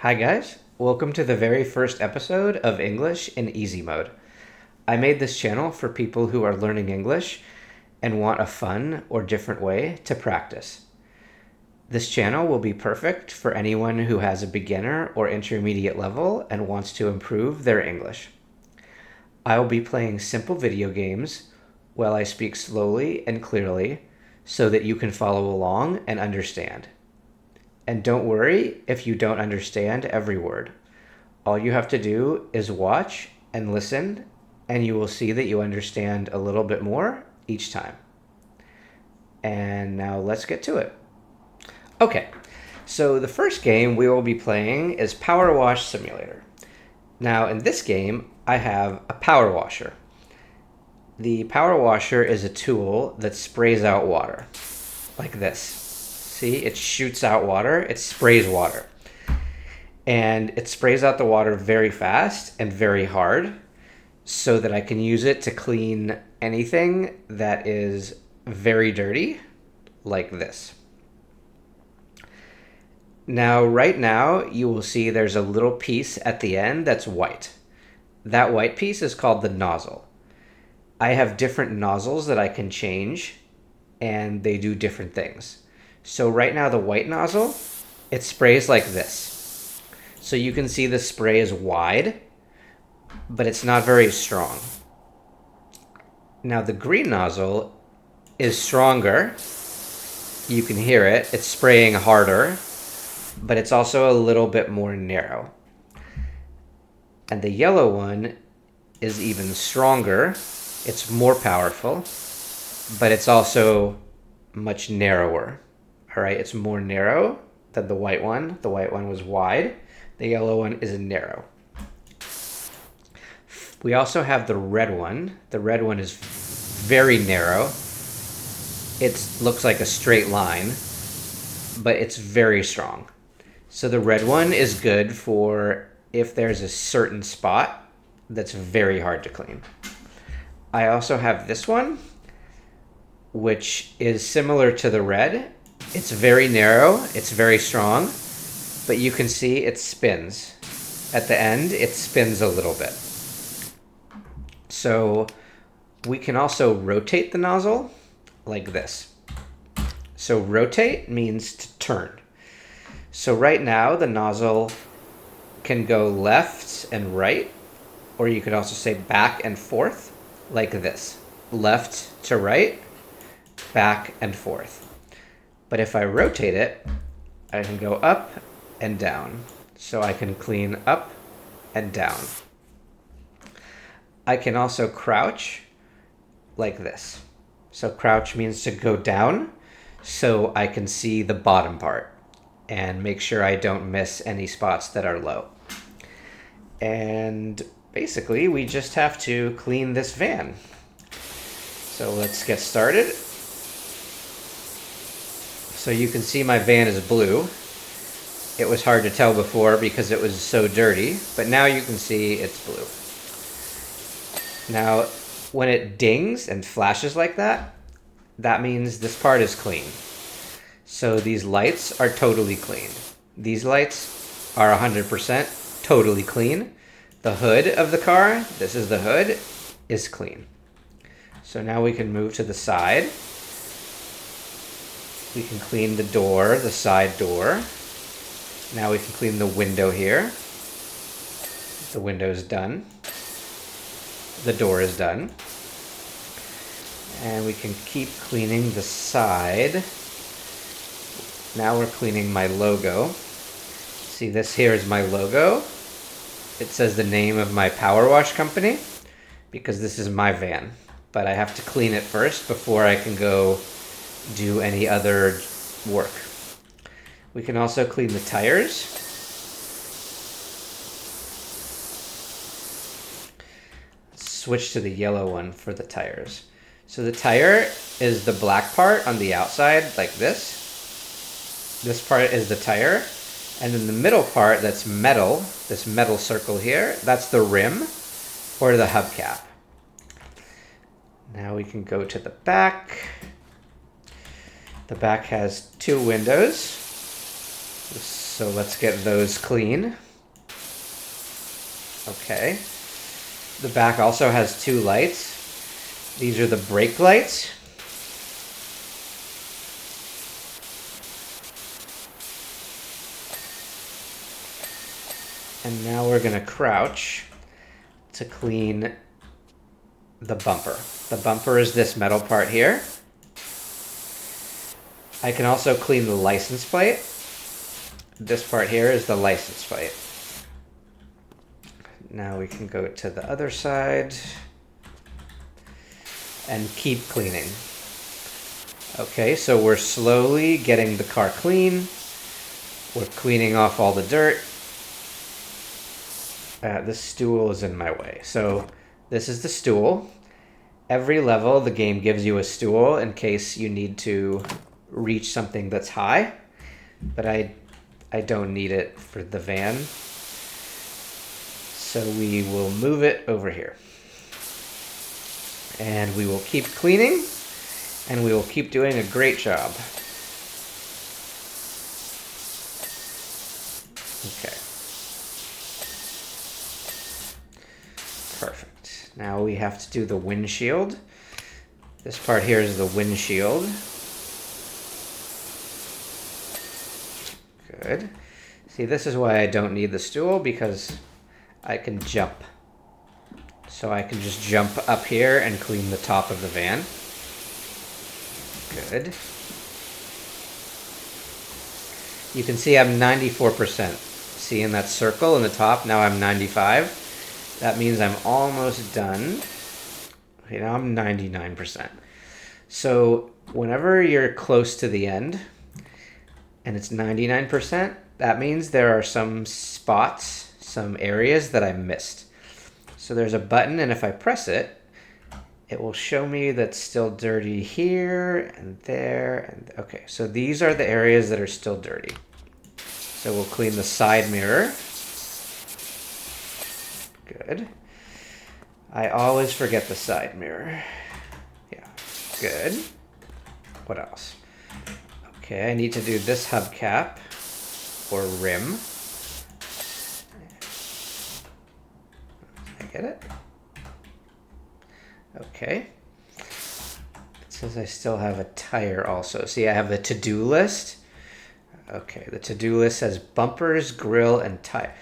Hi guys, welcome to the very first episode of English in Easy Mode. I made this channel for people who are learning English and want a fun or different way to practice. This channel will be perfect for anyone who has a beginner or intermediate level and wants to improve their English. I will be playing simple video games while I speak slowly and clearly so that you can follow along and understand. And don't worry if you don't understand every word. All you have to do is watch and listen, and you will see that you understand a little bit more each time. And now let's get to it. Okay, so the first game we will be playing is PowerWash Simulator. Now in this game, I have a power washer. The power washer is a tool that sprays out water, like this. See, it shoots out water, it sprays water. And it sprays out the water very fast and very hard so that I can use it to clean anything that is very dirty, like this. Now, right now, you will see there's a little piece at the end that's white. That white piece is called the nozzle. I have different nozzles that I can change, and they do different things. So right now the white nozzle, it sprays like this. So you can see the spray is wide, but it's not very strong. Now the green nozzle is stronger. You can hear it. It's spraying harder, but it's also a little bit more narrow. And the yellow one is even stronger. It's more powerful, but it's also much narrower. All right, it's more narrow than the white one. The white one was wide. The yellow one is narrow. We also have the red one. The red one is very narrow. It looks like a straight line, but it's very strong. So the red one is good for if there's a certain spot that's very hard to clean. I also have this one, which is similar to the red. It's very narrow, it's very strong, but you can see it spins. At the end, it spins a little bit. So we can also rotate the nozzle like this. So rotate means to turn. So right now, the nozzle can go left and right, or you could also say back and forth, like this. Left to right, back and forth. But if I rotate it, I can go up and down. So I can clean up and down. I can also crouch like this. So crouch means to go down so I can see the bottom part and make sure I don't miss any spots that are low. And basically, we just have to clean this van. So let's get started. So you can see my van is blue. It was hard to tell before because it was so dirty, but now you can see it's blue. Now, when it dings and flashes like that, that means this part is clean. So these lights are totally clean. These lights are 100% totally clean. The hood of the car, this is the hood, is clean. So now we can move to the side. We can clean the door, the side door. Now we can clean the window here. The window is done. The door is done. And we can keep cleaning the side. Now we're cleaning my logo. See, this here is my logo. It says the name of my power wash company because this is my van. But I have to clean it first before I can go do any other work. We can also clean the tires. Switch to the yellow one for the tires. So the tire is the black part on the outside, like this. This part is the tire. And then the middle part that's metal, this metal circle here, that's the rim or the hubcap. Now we can go to the back. The back has two windows. So let's get those clean. Okay. The back also has two lights. These are the brake lights. And now we're going to crouch to clean the bumper. The bumper is this metal part here. I can also clean the license plate. This part here is the license plate. Now we can go to the other side and keep cleaning. Okay, so we're slowly getting the car clean. We're cleaning off all the dirt. This stool is in my way. So this is the stool. Every level, the game gives you a stool in case you need to reach something that's high. But I don't need it for the van. So we will move it over here. And we will keep cleaning. And we will keep doing a great job. Okay. Perfect. Now we have to do the windshield. This part here is the windshield. Good. See, this is why I don't need the stool, because I can jump. So I can just jump up here and clean the top of the van. Good. You can see I'm 94%. See in that circle in the top, now I'm 95. That means I'm almost done. Okay, now I'm 99%. So whenever you're close to the end and it's 99%, that means there are some spots, some areas that I missed. So there's a button, and if I press it, it will show me that's still dirty here and there. And okay, so these are the areas that are still dirty. So we'll clean the side mirror. Good. I always forget the side mirror. Yeah, good. What else? Okay, I need to do this hubcap or rim. I get it. Okay. It says I still have a tire also. See, I have the to-do list. Okay, the to-do list says bumpers, grill, and tire.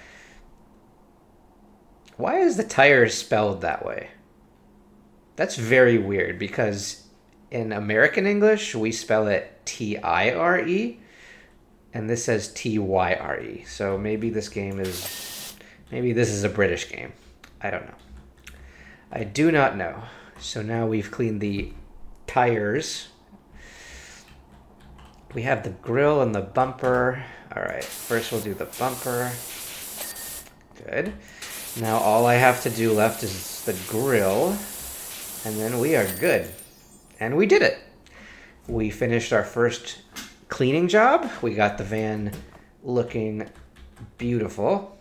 Why is the tire spelled that way? That's very weird, because in American English, we spell it T-I-R-E, and this says T-Y-R-E. So maybe this is a British game. I don't know. I do not know. So now we've cleaned the tires. We have the grill and the bumper. All right, first we'll do the bumper. Good. Now all I have to do left is the grill, and then we are good. And we did it. We finished our first cleaning job. We got the van looking beautiful.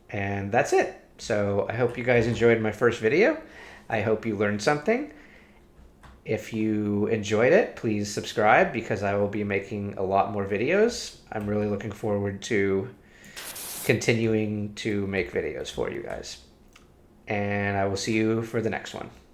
And that's it. So I hope you guys enjoyed my first video. I hope you learned something. If you enjoyed it, please subscribe, because I will be making a lot more videos. I'm really looking forward to continuing to make videos for you guys. And I will see you for the next one.